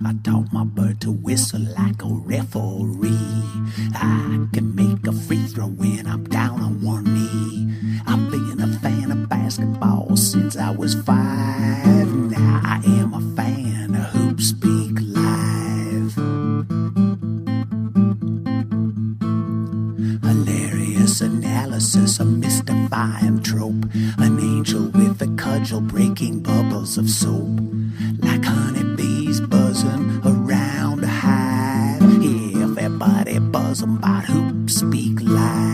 I taught my bird to whistle like a referee. I can make a free throw when I'm down on one knee. I've been a fan of basketball since I was 5. Now I am a fan of HoopSpeak Live. Hilarious analysis, a mystifying trope. An angel with a cudgel breaking bubbles of soap. Like honeybees buzzing around a hive. Yeah, everybody buzzing about HoopSpeak Live.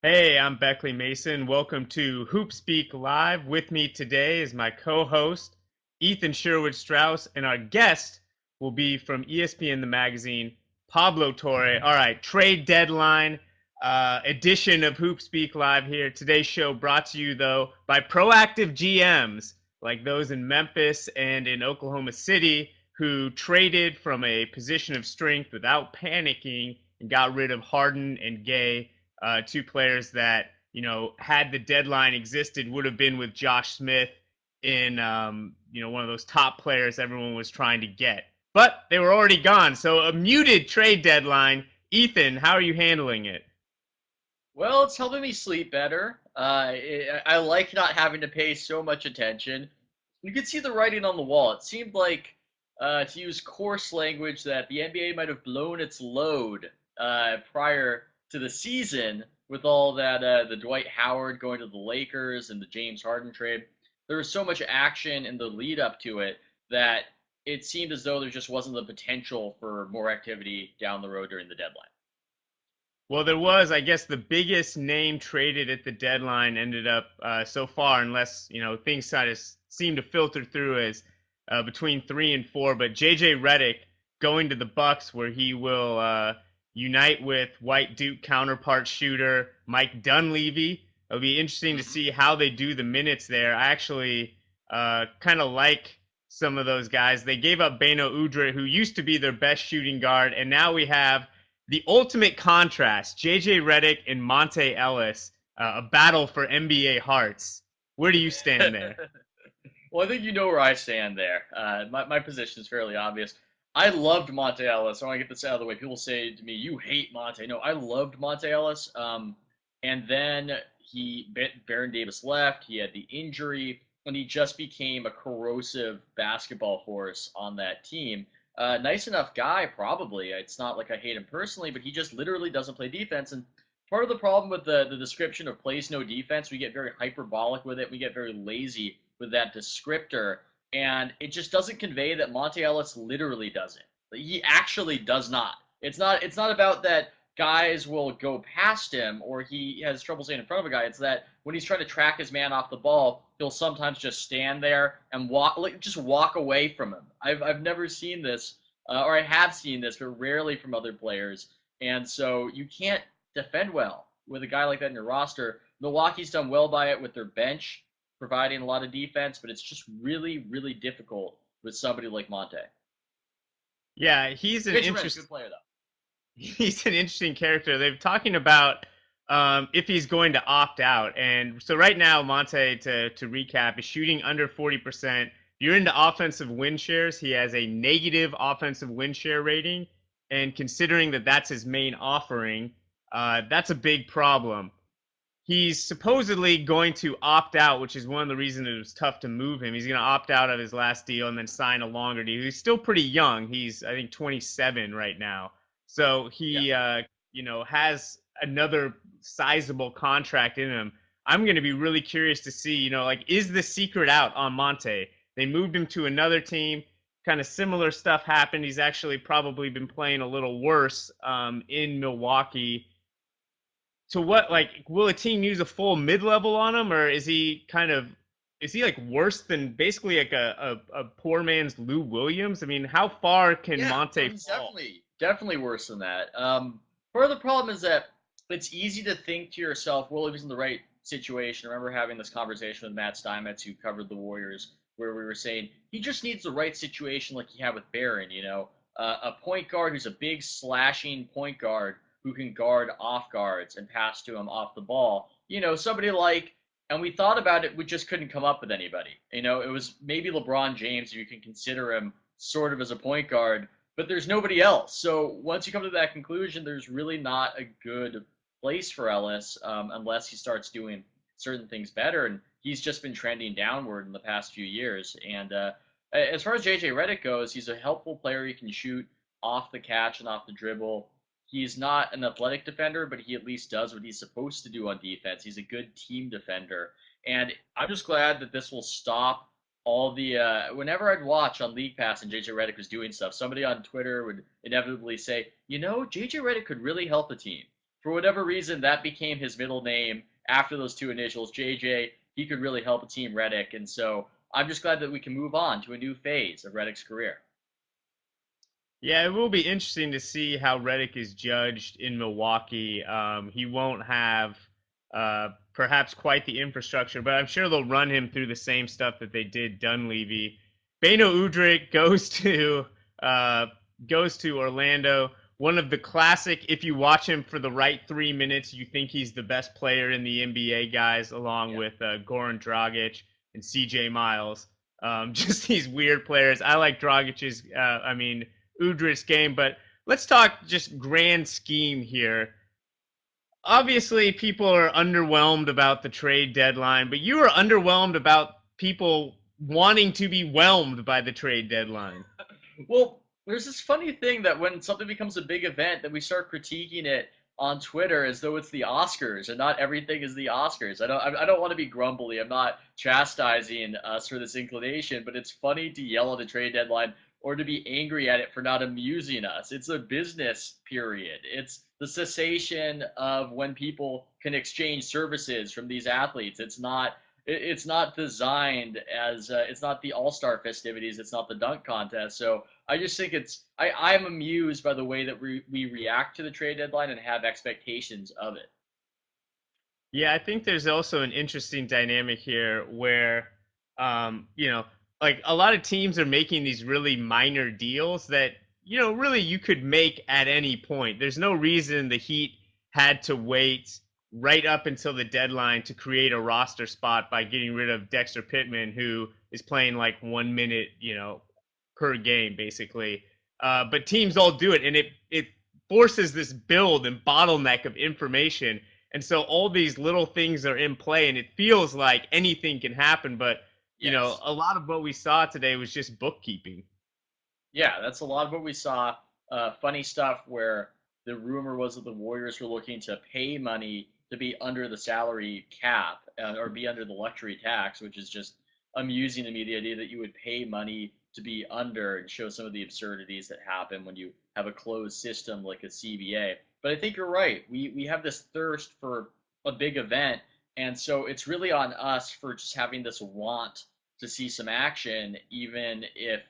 Hey, I'm Beckley Mason. Welcome to HoopSpeak Live. With me today is my co-host, Ethan Sherwood Strauss, and our guest will be from ESPN the magazine, Pablo Torre. All right, trade deadline edition of HoopSpeak Live here. Today's show brought to you, though, by proactive GMs like those in Memphis and in Oklahoma City who traded from a position of strength without panicking and got rid of Harden and Gay. Two players that, had the deadline existed, would have been with Josh Smith in, one of those top players everyone was trying to get. But they were already gone. So a muted trade deadline. Ethan, how are you handling it? Well, it's helping me sleep better. I like not having to pay so much attention. You could see the writing on the wall. It seemed like, to use coarse language, that the NBA might have blown its load prior to the season with all that the Dwight Howard going to the Lakers and the James Harden trade. There was so much action in the lead up to it that it seemed as though there just wasn't the potential for more activity down the road during the deadline. Well, there was, I guess, the biggest name traded at the deadline ended up so far, unless, things kind of seem to filter through as between 3 and 4. But JJ Redick going to the Bucks, where he will unite with White Duke counterpart shooter Mike Dunleavy. It'll be interesting to Mm-hmm. see how they do the minutes there. I actually kind of like some of those guys. They gave up Beno Udrih, who used to be their best shooting guard, and now we have the ultimate contrast: JJ Redick and Monte Ellis, a battle for NBA hearts. Where do you stand there? Well, I think you know where I stand there. My position is fairly obvious. I loved Monte Ellis. I want to get this out of the way. People say to me, "You hate Monte." No, I loved Monte Ellis. And then Baron Davis left. He had the injury, and he just became a corrosive basketball force on that team. Nice enough guy, probably. It's not like I hate him personally, but he just literally doesn't play defense. And part of the problem with the description of plays no defense, we get very hyperbolic with it. We get very lazy with that descriptor, and it just doesn't convey that Monte Ellis literally doesn't. He actually does not. It's not about that guys will go past him or he has trouble staying in front of a guy. It's that when he's trying to track his man off the ball, he'll sometimes just stand there and just walk away from him. I've never seen this, or I have seen this, but rarely from other players. And so you can't defend well with a guy like that in your roster. Milwaukee's done well by it with their bench, providing a lot of defense, but it's just really, really difficult with somebody like Monte. Yeah, he's an Good interesting player though. he's an interesting character. They're talking about if he's going to opt out, and so right now Monte, to recap, is shooting under 40%. If you're into offensive win shares, he has a negative offensive win share rating, and considering that that's his main offering, that's a big problem. He's supposedly going to opt out, which is one of the reasons it was tough to move him. He's going to opt out of his last deal and then sign a longer deal. He's still pretty young. He's, I think, 27 right now. So Yeah. he, has another sizable contract in him. I'm going to be really curious to see, is the secret out on Monte? They moved him to another team. Kind of similar stuff happened. He's actually probably been playing a little worse in Milwaukee. So what, like, will a team use a full mid-level on him, or is he like worse than basically like a poor man's Lou Williams? I mean, how far can Yeah, no, Monte he's fall? definitely worse than that. Part of the problem is that it's easy to think to yourself, well, if he's in the right situation. I remember having this conversation with Matt Steinmetz, who covered the Warriors, where we were saying he just needs the right situation, like he had with Barron. A point guard who's a big slashing point guard who can guard off guards and pass to him off the ball. Somebody like, and we thought about it, we just couldn't come up with anybody. It was maybe LeBron James, you can consider him sort of as a point guard, but there's nobody else. So once you come to that conclusion, there's really not a good place for Ellis unless he starts doing certain things better. And he's just been trending downward in the past few years. And as far as JJ Redick goes, he's a helpful player. He can shoot off the catch and off the dribble. He's not an athletic defender, but he at least does what he's supposed to do on defense. He's a good team defender. And I'm just glad that this will stop all the whenever I'd watch on League Pass and JJ Redick was doing stuff, somebody on Twitter would inevitably say, JJ Redick could really help a team. For whatever reason, that became his middle name after those two initials, JJ. He could really help a team, Redick. And so I'm just glad that we can move on to a new phase of Redick's career. Yeah, it will be interesting to see how Redick is judged in Milwaukee. He won't have perhaps quite the infrastructure, but I'm sure they'll run him through the same stuff that they did Dunleavy. Beno Udrih goes to Orlando. One of the classic, if you watch him for the right 3 minutes, you think he's the best player in the NBA guys, along with Goran Dragic and CJ Miles. Just these weird players. I like Dragic's, Udrih's game, but let's talk just grand scheme here. Obviously, people are underwhelmed about the trade deadline, but you are underwhelmed about people wanting to be whelmed by the trade deadline. Well, there's this funny thing that when something becomes a big event, that we start critiquing it on Twitter as though it's the Oscars, and not everything is the Oscars. I don't want to be grumbly. I'm not chastising us for this inclination, but it's funny to yell at a trade deadline or to be angry at it for not amusing us. It's a business period. It's the cessation of when people can exchange services from these athletes. It's not designed as it's not the All-Star festivities. It's not the dunk contest. So I just think I'm amused by the way that we react to the trade deadline and have expectations of it. Yeah, I think there's also an interesting dynamic here where, like a lot of teams are making these really minor deals that, really you could make at any point. There's no reason the Heat had to wait right up until the deadline to create a roster spot by getting rid of Dexter Pittman, who is playing like 1 minute, per game, basically. But teams all do it, and it forces this build and bottleneck of information. And so all these little things are in play, and it feels like anything can happen. But, Yes. a lot of what we saw today was just bookkeeping. Yeah, that's a lot of what we saw. Funny stuff where the rumor was that the Warriors were looking to pay money to be under the salary cap or be under the luxury tax, which is just amusing to me, the idea that you would pay money to be under, and show some of the absurdities that happen when you have a closed system like a CBA. But I think you're right. We have this thirst for a big event, and so it's really on us for just having this want to see some action, even if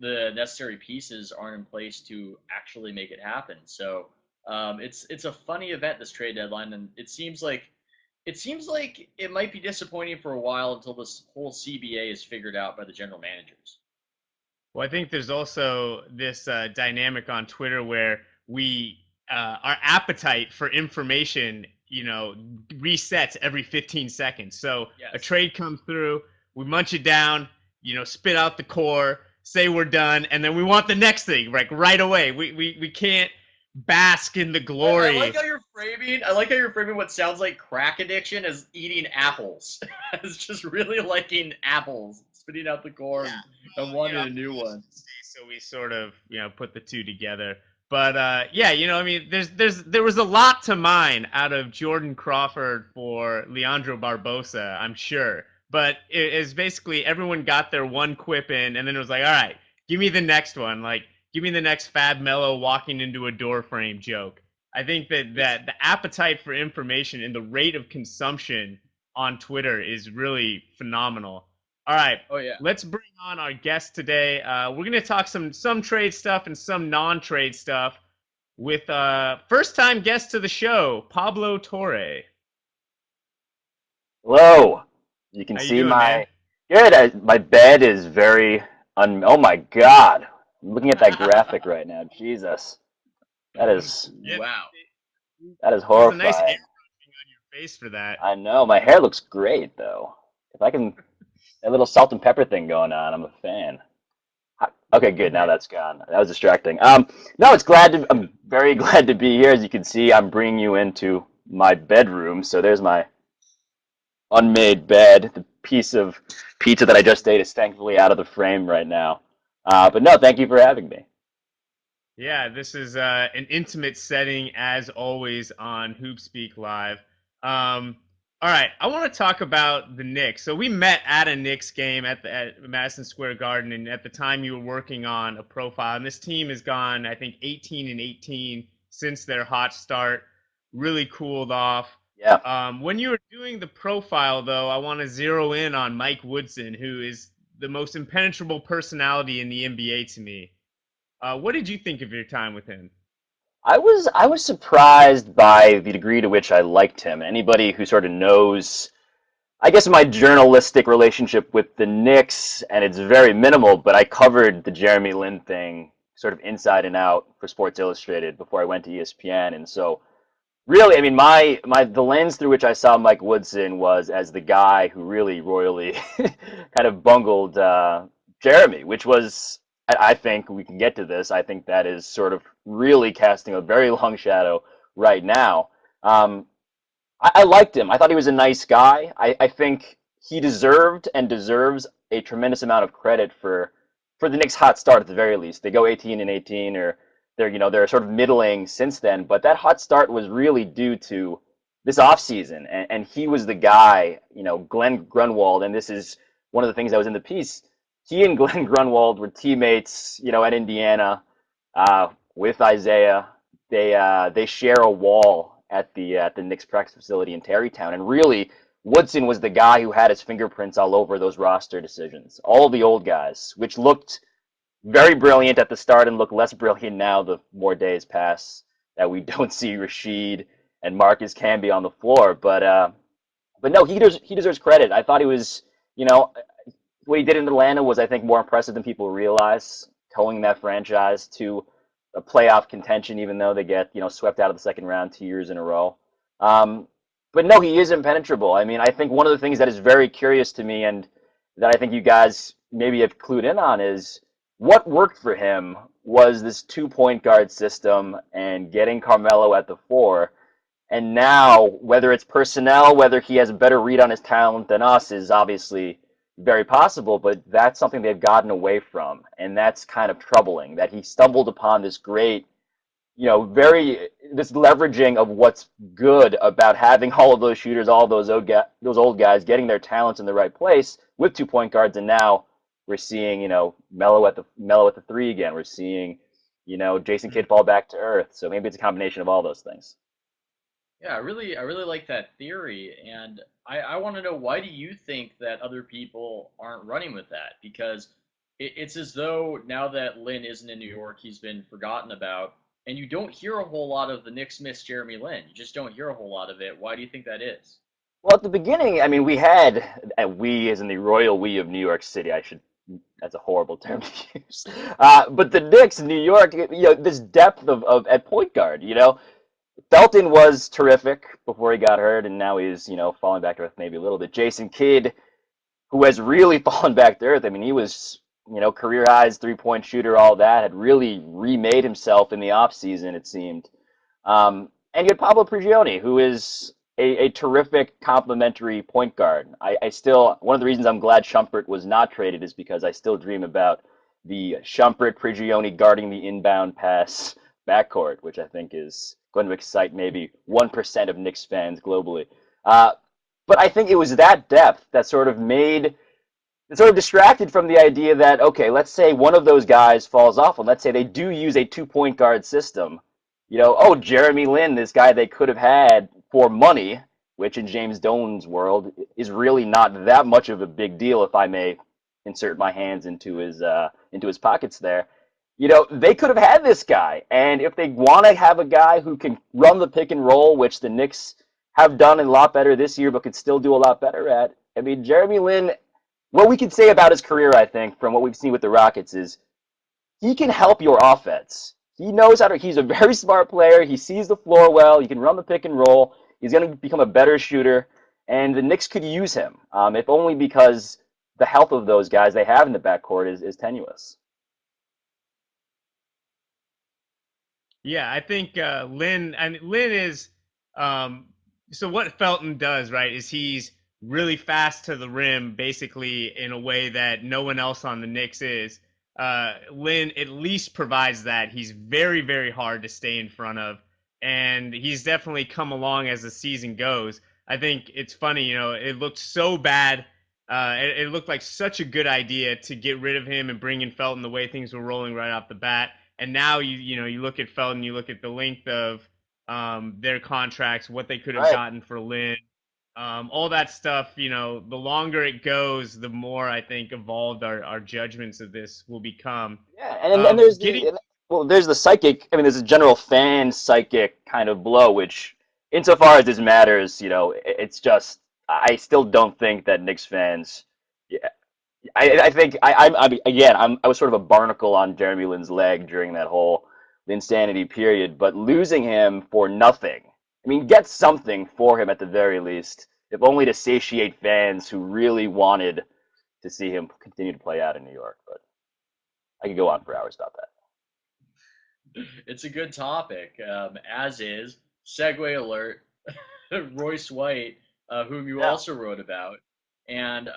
the necessary pieces aren't in place to actually make it happen. So it's a funny event, this trade deadline, and it seems like it might be disappointing for a while until this whole CBA is figured out by the general managers. Well, I think there's also this dynamic on Twitter where our appetite for information, resets every 15 seconds. So Yes. A trade comes through, we munch it down, spit out the core, say we're done, and then we want the next thing, like right away. We can't bask in the glory. I like how you're framing what sounds like crack addiction as eating apples. It's just really liking apples, spitting out the core and wanting a new one. So we sort of, put the two together. But there was a lot to mine out of Jordan Crawford for Leandro Barbosa, I'm sure. But it's basically everyone got their one quip in, and then it was like, all right, give me the next one. Like, give me the next Fab Melo walking into a door frame joke. I think that the appetite for information and the rate of consumption on Twitter is really phenomenal. All right. Oh yeah. Let's bring on our guest today. We're going to talk some trade stuff and some non-trade stuff with first-time guest to the show, Pablo Torre. Hello. You can How you see doing, my man? good. My bed is very oh my God. I'm looking at that graphic right now. Jesus. That is Wow. That is There's a nice horrifying. airbrushing on your face for that. I know. My hair looks great, though. If I can, that little salt and pepper thing going on, I'm a fan. Okay, good. Now that's gone. That was distracting. No, I'm very glad to be here. As you can see, I'm bringing you into my bedroom. So there's my unmade bed. The piece of pizza that I just ate is thankfully out of the frame right now. But no, thank you for having me. Yeah, this is an intimate setting as always on HoopSpeak Live. All right, I want to talk about the Knicks. So we met at a Knicks game at Madison Square Garden, and at the time you were working on a profile. And this team has gone, I think, 18-18 since their hot start. Really cooled off. Yeah. When you were doing the profile, though, I want to zero in on Mike Woodson, who is the most impenetrable personality in the NBA to me. What did you think of your time with him? I was surprised by the degree to which I liked him. Anybody who sort of knows, I guess, my journalistic relationship with the Knicks, and it's very minimal, but I covered the Jeremy Lin thing sort of inside and out for Sports Illustrated before I went to ESPN, and so really, I mean, the lens through which I saw Mike Woodson was as the guy who really royally kind of bungled Jeremy, which was, I think we can get to this. I think that is sort of really casting a very long shadow right now. Um, I liked him. I thought he was a nice guy. I think he deserved and deserves a tremendous amount of credit for the Knicks' hot start at the very least. They go 18-18, or they're sort of middling since then. But that hot start was really due to this offseason, and he was the guy. Glenn Grunwald, and this is one of the things that was in the piece. He and Glenn Grunwald were teammates, at Indiana with Isaiah. They share a wall at the Knicks practice facility in Tarrytown, and really Woodson was the guy who had his fingerprints all over those roster decisions. All the old guys, which looked very brilliant at the start and look less brilliant now the more days pass that we don't see Rashid and Marcus Camby on the floor. But no, he deserves credit. I thought he was, what he did in Atlanta was, I think, more impressive than people realize, towing that franchise to a playoff contention, even though they get, swept out of the second round 2 years in a row. But no, he is impenetrable. I mean, I think one of the things that is very curious to me, and that I think you guys maybe have clued in on, is what worked for him was this 2 point guard system and getting Carmelo at the four. And now, whether it's personnel, whether he has a better read on his talent than us, is obviously very possible, but that's something they've gotten away from. And that's kind of troubling, that he stumbled upon this great, this leveraging of what's good about having all of those shooters, all of those old guys getting their talents in the right place with 2 point guards. And now we're seeing, Melo at the three again. We're seeing, Jason Kidd fall back to earth. So maybe it's a combination of all those things. Yeah, I really like that theory, and I want to know, why do you think that other people aren't running with that? Because it's as though now that Lin isn't in New York, he's been forgotten about, and you don't hear a whole lot of the Knicks miss Jeremy Lin. You just don't hear a whole lot of it. Why do you think that is? Well, at the beginning, I mean, we had, and we as in the royal we of New York City, that's a horrible term to use. But the Knicks in New York, this depth of at point guard, Felton was terrific before he got hurt, and now he's, falling back to earth maybe a little bit. Jason Kidd, who has really fallen back to earth. I mean, he was, career highs, 3 point shooter, all that, had really remade himself in the offseason, it seemed. And you had Pablo Prigioni, who is a terrific complementary point guard. I still, one of the reasons I'm glad Shumpert was not traded is because I still dream about the Shumpert Prigioni guarding the inbound pass backcourt, which I think is going to excite maybe 1% of Knicks fans globally. But I think it was that depth that sort of distracted from the idea that, okay, let's say one of those guys falls off, and let's say they do use a 2 point guard system. Jeremy Lin, this guy they could have had for money, which in James Dolan's world is really not that much of a big deal, if I may insert my hands into his pockets there. They could have had this guy, and if they want to have a guy who can run the pick and roll, which the Knicks have done a lot better this year, but could still do a lot better at. I mean, Jeremy Lin, what we can say about his career, I think, from what we've seen with the Rockets, is he can help your offense. he knows how to. He's a very smart player. He sees the floor well. He can run the pick and roll. He's going to become a better shooter, and the Knicks could use him, if only because the health of those guys they have in the backcourt is tenuous. Yeah, I think Lynn is so what Felton does, right, is he's really fast to the rim, basically in a way that no one else on the Knicks is. Lynn at least provides that. He's very, very hard to stay in front of, and he's definitely come along as the season goes. I think it's funny, it looked so bad. It looked like such a good idea to get rid of him and bring in Felton the way things were rolling right off the bat. And now you look at Felton, you look at the length of their contracts, what they could have Right. gotten for Lynn, all that stuff. The longer it goes, the more I think evolved our judgments of this will become. Yeah, and there's Getting there's the psychic. I mean, there's a general fan psychic kind of blow, which, insofar as this matters, it's just I still don't think that Knicks fans. Yeah, I think I was sort of a barnacle on Jeremy Lin's leg during that whole insanity period, but losing him for nothing. I mean, get something for him at the very least, if only to satiate fans who really wanted to see him continue to play out in New York. But I could go on for hours about that. It's a good topic, as is, segue alert, Royce White, whom you Yeah. also wrote about. And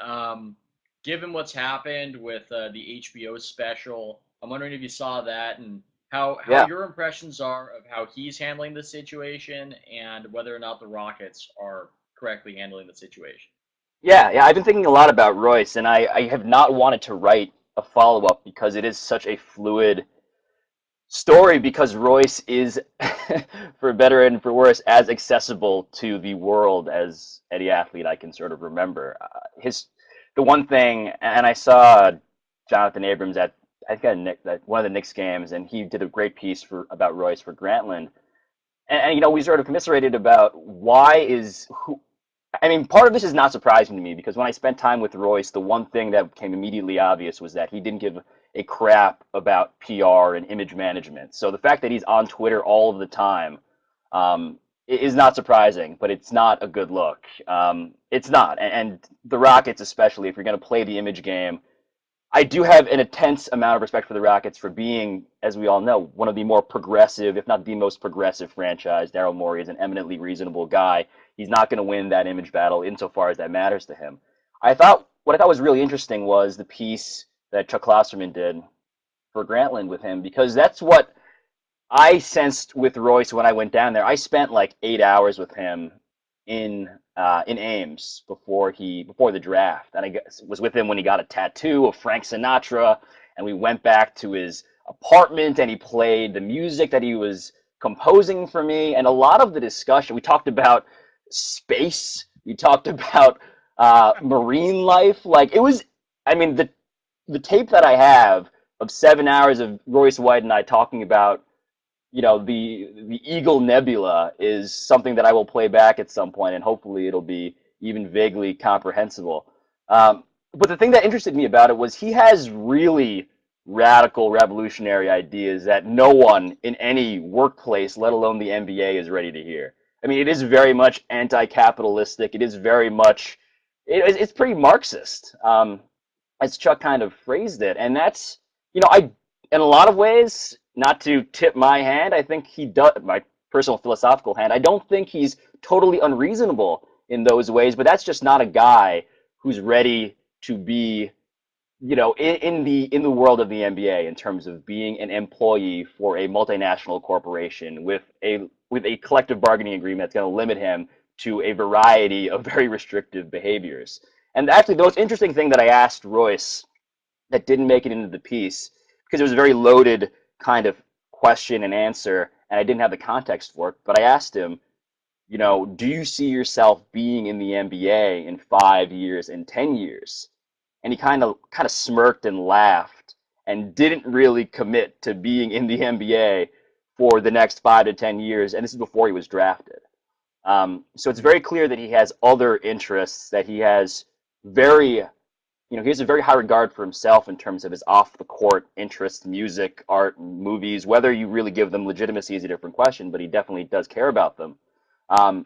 given what's happened with the HBO special, I'm wondering if you saw that and how Yeah. your impressions are of how he's handling the situation and whether or not the Rockets are correctly handling the situation. Yeah, I've been thinking a lot about Royce, and I have not wanted to write a follow-up because it is such a fluid story, because Royce is, for better and for worse, as accessible to the world as any athlete I can sort of remember. The one thing, and I saw Jonathan Abrams at I think at one of the Knicks games, and he did a great piece about Royce for Grantland, and we sort of commiserated about I mean, part of this is not surprising to me, because when I spent time with Royce, the one thing that became immediately obvious was that he didn't give a crap about PR and image management. So the fact that he's on Twitter all of the time is not surprising, but it's not a good look. It's not. And the Rockets, especially, if you're going to play the image game, I do have an intense amount of respect for the Rockets for being, as we all know, one of the more progressive, if not the most progressive franchise. Daryl Morey is an eminently reasonable guy. He's not going to win that image battle insofar as that matters to him. What I thought was really interesting was the piece that Chuck Klosterman did for Grantland with him, because that's what I sensed with Royce when I went down there. I spent like 8 hours with him in Ames before the draft, and I was with him when he got a tattoo of Frank Sinatra, and we went back to his apartment, and he played the music that he was composing for me. And a lot of the discussion, we talked about space, we talked about marine life. Like, it was, I mean, the tape that I have of 7 hours of Royce White and I talking about the Eagle Nebula is something that I will play back at some point, and hopefully it'll be even vaguely comprehensible. But the thing that interested me about it was he has really radical, revolutionary ideas that no one in any workplace, let alone the NBA, is ready to hear. I mean, it is very much anti-capitalistic. It is very much, it's pretty Marxist, as Chuck kind of phrased it. And that's, in a lot of ways, not to tip my hand, I think he does, my personal philosophical hand, I don't think he's totally unreasonable in those ways, but that's just not a guy who's ready to be, in the world of the NBA, in terms of being an employee for a multinational corporation with a collective bargaining agreement that's going to limit him to a variety of very restrictive behaviors. And actually, the most interesting thing that I asked Royce that didn't make it into the piece, because it was a very loaded kind of question and answer, and I didn't have the context for it, but I asked him, do you see yourself being in the NBA in 5 years, in 10 years? And he kind of smirked and laughed and didn't really commit to being in the NBA for the next 5 to 10 years, and this is before he was drafted. So it's very clear that he has other interests, that he has very he has a very high regard for himself in terms of his off-the-court interests, music, art, movies. Whether you really give them legitimacy is a different question, but he definitely does care about them. Um,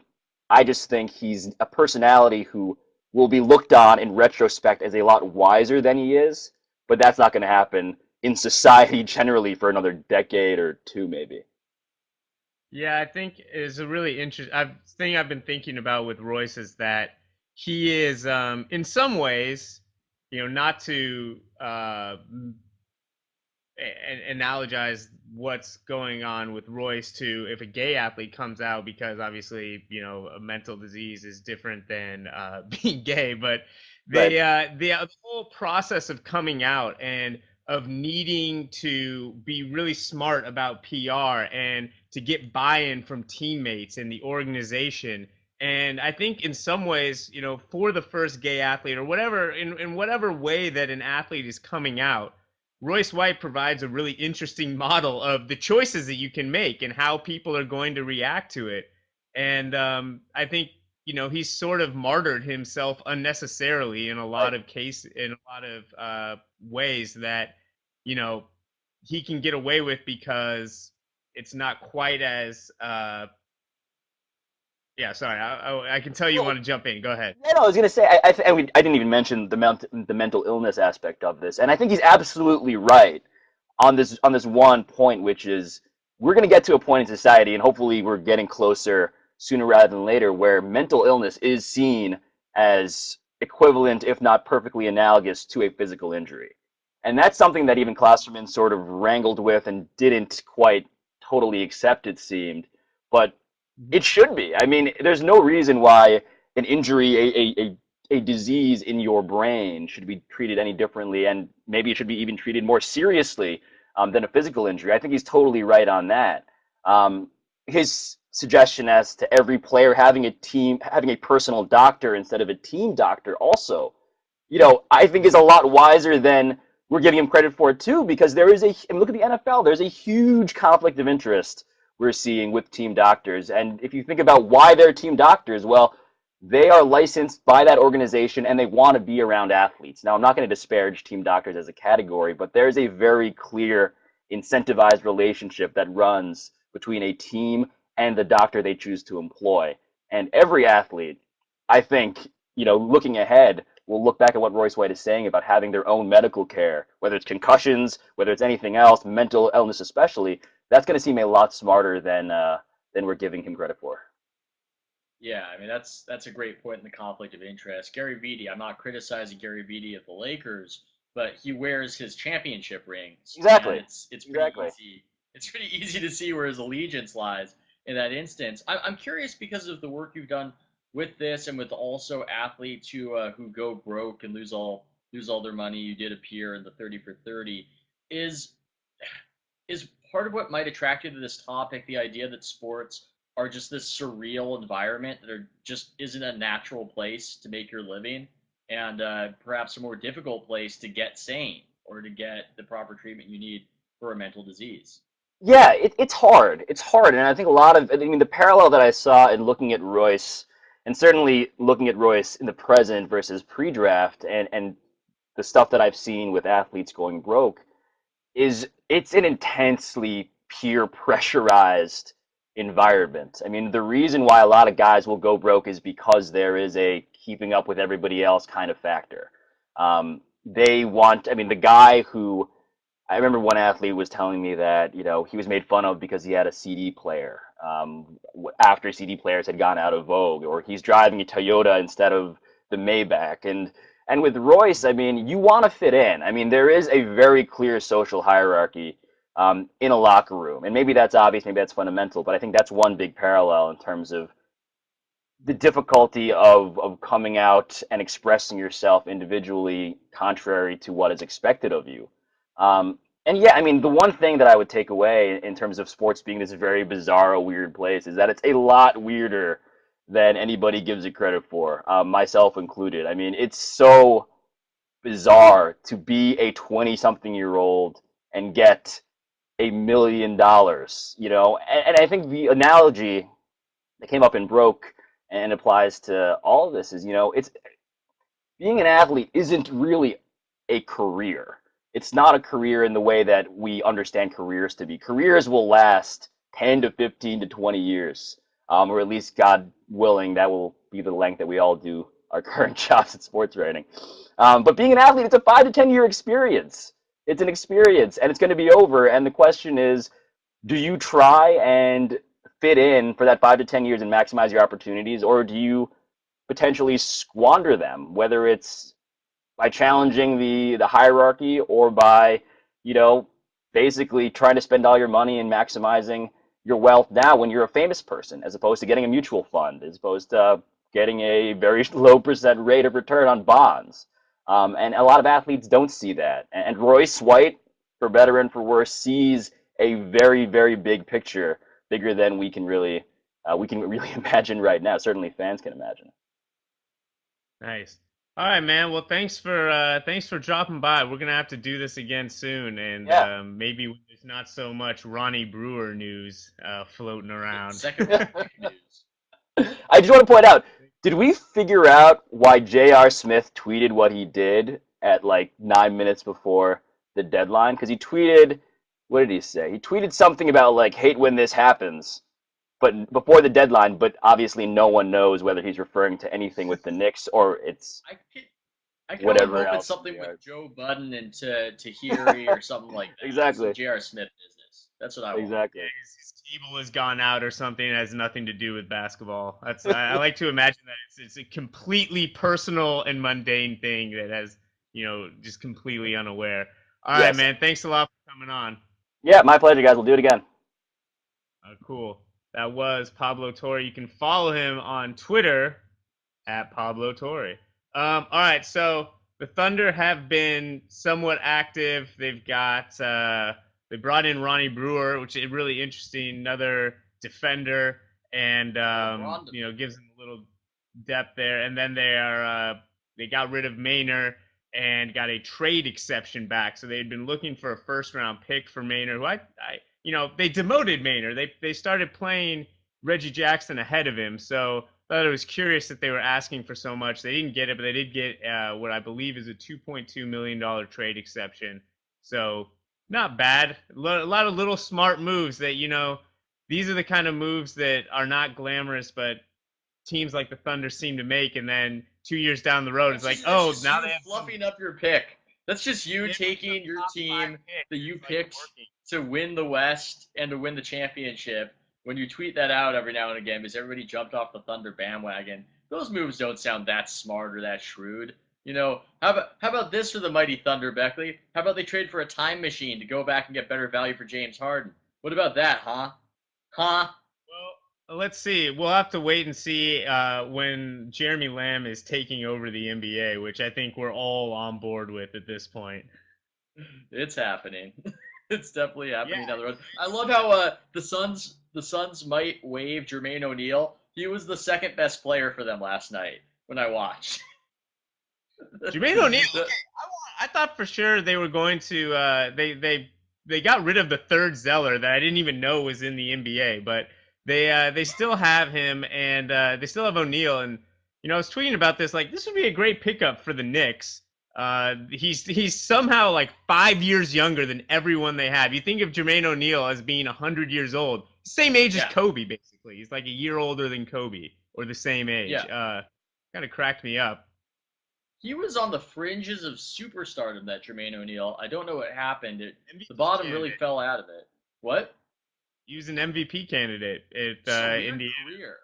I just think he's a personality who will be looked on in retrospect as a lot wiser than he is, but that's not going to happen in society generally for another decade or two, maybe. Yeah, I think is a really interesting thing I've been thinking about with Royce is that he is, in some ways, not to analogize what's going on with Royce to if a gay athlete comes out, because obviously, a mental disease is different than being gay, but Right. the whole process of coming out and of needing to be really smart about PR and to get buy-in from teammates and the organization. And I think in some ways, for the first gay athlete or whatever, in whatever way that an athlete is coming out, Royce White provides a really interesting model of the choices that you can make and how people are going to react to it. And I think he's sort of martyred himself unnecessarily in a Right. lot of ways that he can get away with because it's not quite as yeah. Sorry, I can tell you Well, want to jump in. Go ahead. yeah, no, I was gonna say I didn't even mention the mental illness aspect of this, and I think he's absolutely right on this one point, which is we're gonna get to a point in society, and hopefully we're getting closer sooner rather than later, where mental illness is seen as equivalent, if not perfectly analogous, to a physical injury, and that's something that even Klosterman sort of wrangled with and didn't quite totally accept, it seemed, but it should be. I mean, there's no reason why an injury, a disease in your brain should be treated any differently, and maybe it should be even treated more seriously than a physical injury. I think he's totally right on that. His suggestion as to every player having a personal doctor instead of a team doctor also, I think is a lot wiser than we're giving him credit for it too, because look at the NFL, there's a huge conflict of interest we're seeing with team doctors. And if you think about why they're team doctors, well, they are licensed by that organization and they want to be around athletes. Now, I'm not going to disparage team doctors as a category, but there's a very clear incentivized relationship that runs between a team and the doctor they choose to employ. And every athlete, I think, looking ahead, will look back at what Royce White is saying about having their own medical care, whether it's concussions, whether it's anything else, mental illness especially. That's going to seem a lot smarter than we're giving him credit for. Yeah, I mean that's a great point in the conflict of interest. Gary Vitti, I'm not criticizing Gary Vitti of the Lakers, but he wears his championship rings, and Exactly. it's pretty Exactly. easy. It's pretty easy to see where his allegiance lies in that instance. I'm curious because of the work you've done with this and with also athletes who go broke and lose all their money. You did appear in the 30 for 30. Is is part of what might attract you to this topic the idea that sports are just this surreal environment that are just isn't a natural place to make your living, and perhaps a more difficult place to get sane or to get the proper treatment you need for a mental disease. Yeah, it's hard. It's hard, and I think I mean, the parallel that I saw in looking at Royce, and certainly looking at Royce in the present versus pre-draft, and the stuff that I've seen with athletes going broke, is it's an intensely peer pressurized environment. I mean, the reason why a lot of guys will go broke is because there is a keeping up with everybody else kind of factor. I mean, the guy who, I remember one athlete was telling me that, he was made fun of because he had a CD player after CD players had gone out of vogue, or he's driving a Toyota instead of the Maybach. And with Royce, I mean, you want to fit in. I mean, there is a very clear social hierarchy in a locker room. And maybe that's obvious, maybe that's fundamental, but I think that's one big parallel in terms of the difficulty of coming out and expressing yourself individually contrary to what is expected of you. And yeah, I mean, the one thing that I would take away in terms of sports being this very bizarre, weird place is that it's a lot weirder than anybody gives it credit for, myself included. I mean, it's so bizarre to be a 20-something-year-old and get $1 million, And I think the analogy that came up in Broke and applies to all of this is, it's being an athlete isn't really a career. It's not a career in the way that we understand careers to be. Careers will last 10 to 15 to 20 years, or at least, God willing, that will be the length that we all do our current jobs at sports writing. But being an athlete, it's a 5 to 10 year experience. It's an experience, and it's going to be over. And the question is, do you try and fit in for that 5 to 10 years and maximize your opportunities, or do you potentially squander them, whether it's by challenging the hierarchy or by, you know, basically trying to spend all your money and maximizing your wealth now when you're a famous person, as opposed to getting a mutual fund, as opposed to getting a very low percent rate of return on bonds. And a lot of athletes don't see that. And Royce White, for better and for worse, sees a very, very big picture, bigger than we can really imagine right now. Certainly fans can imagine. Nice. All right, man. Well, thanks for dropping by. We're gonna have to do this again soon, and Yeah. maybe when there's not so much Ronnie Brewer news floating around. Second news. I just want to point out, did we figure out why J.R. Smith tweeted what he did at like 9 minutes before the deadline? Because he tweeted, what did he say? He tweeted something about like, hate when this happens, but before the deadline, but obviously no one knows whether he's referring to anything with the Knicks or it's I can only whatever hope else. it's something with Joe Budden and Tahiri or something like that. Exactly. Some J.R. Smith business. That's what I want. Exactly. Yeah, his cable has gone out or something. It has nothing to do with basketball. I like to imagine that it's a completely personal and mundane thing that has, just completely unaware. All right, Yes. man. Thanks a lot for coming on. Yeah, my pleasure, guys. We'll do it again. Cool. That was Pablo Torre. You can follow him on Twitter at Pablo Torre. All right, so the Thunder have been somewhat active. They brought in Ronnie Brewer, which is really interesting, another defender, and gives them a little depth there. And then they got rid of Maynor and got a trade exception back. So they had been looking for a first round pick for Maynor, who they demoted Maynor. They started playing Reggie Jackson ahead of him. So I thought it was curious that they were asking for so much. They didn't get it, but they did get what I believe is a $2.2 million trade exception. So not bad. A lot of little smart moves that, these are the kind of moves that are not glamorous, but teams like the Thunder seem to make. And then 2 years down the road, it's like, now they have fluffing up your pick. That's just you taking your team that you picked to win the West and to win the championship. When you tweet that out every now and again, because everybody jumped off the Thunder bandwagon, those moves don't sound that smart or that shrewd. How about this for the mighty Thunder, Beckley? How about they trade for a time machine to go back and get better value for James Harden? What about that, huh? Huh? Well, let's see. We'll have to wait and see when Jeremy Lamb is taking over the NBA, which I think we're all on board with at this point. It's happening. It's definitely happening down the road. I love how the Suns might waive Jermaine O'Neal. He was the second best player for them last night when I watched. Jermaine O'Neal. Okay, I thought for sure they were going to. They got rid of the third Zeller that I didn't even know was in the NBA, but they still have him, and they still have O'Neal. And I was tweeting about this, like this would be a great pickup for the Knicks. He's somehow like 5 years younger than everyone they have. You think of Jermaine O'Neal as being 100 years old, same age as Kobe, basically. He's like a year older than Kobe, or the same age. Yeah. Kind of cracked me up. He was on the fringes of superstardom, that Jermaine O'Neal. I don't know what happened. The bottom really fell out of it. What? He was an MVP candidate at Indiana. Career.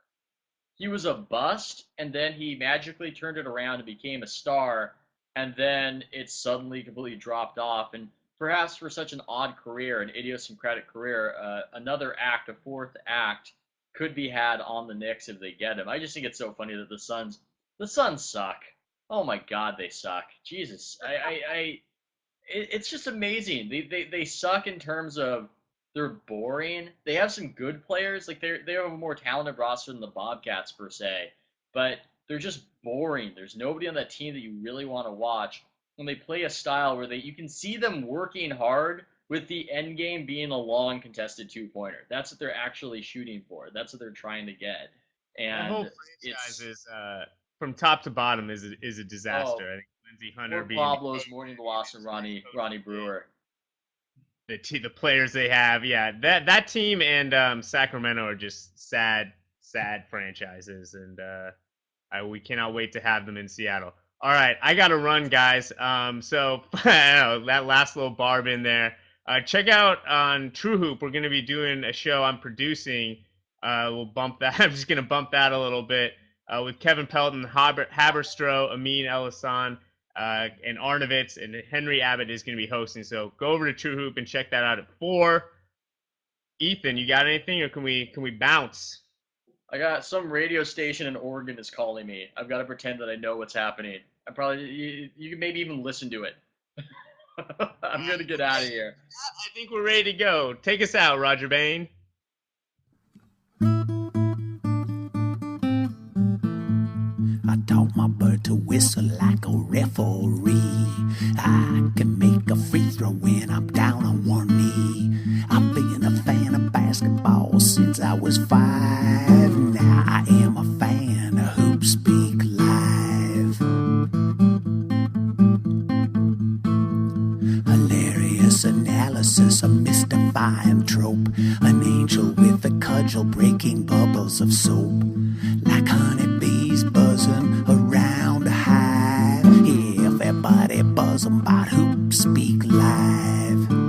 He was a bust, and then he magically turned it around and became a star, and then it suddenly completely dropped off. And perhaps for such an odd career, an idiosyncratic career, another act, a fourth act, could be had on the Knicks if they get him. I just think it's so funny that the Suns suck. Oh my God, they suck. Jesus, it's just amazing. They suck in terms of they're boring. They have some good players, like they have a more talented roster than the Bobcats per se, but they're just boring. There's nobody on that team that you really want to watch. When they play a style where you can see them working hard with the end game being a long contested 2-pointer. That's what they're actually shooting for. That's what they're trying to get. And the whole franchise is from top to bottom is a disaster. Oh, I think Lindsey Hunter poor being Pablo's mourning the loss of Ronnie Brewer. the players they have. Yeah, that team and Sacramento are just sad franchises, and we cannot wait to have them in Seattle. All right, I got to run, guys. So I don't know, that last little barb in there. Check out on True Hoop. We're going to be doing a show I'm producing. We'll bump that. I'm just going to bump that a little bit with Kevin Pelton, Haberstroh, Amin Elisan, and Arnovitz, and Henry Abbott is going to be hosting. So go over to True Hoop and check that out at 4. Ethan, you got anything, or can we bounce? I got some radio station in Oregon is calling me. I've got to pretend that I know what's happening. You can maybe even listen to it. I'm gonna get out of here. I think we're ready to go. Take us out, Roger Bain. I taught my bird to whistle like a referee. I can make a free throw when I'm down on one knee. I've been a fan of basketball since I was 5. Now I am a fan of HoopSpeak Live. Hilarious analysis, a mystifying trope. An angel with a cudgel breaking bubbles of soap. Like honeybees buzzing around a hive. Everybody buzzing about HoopSpeak Live.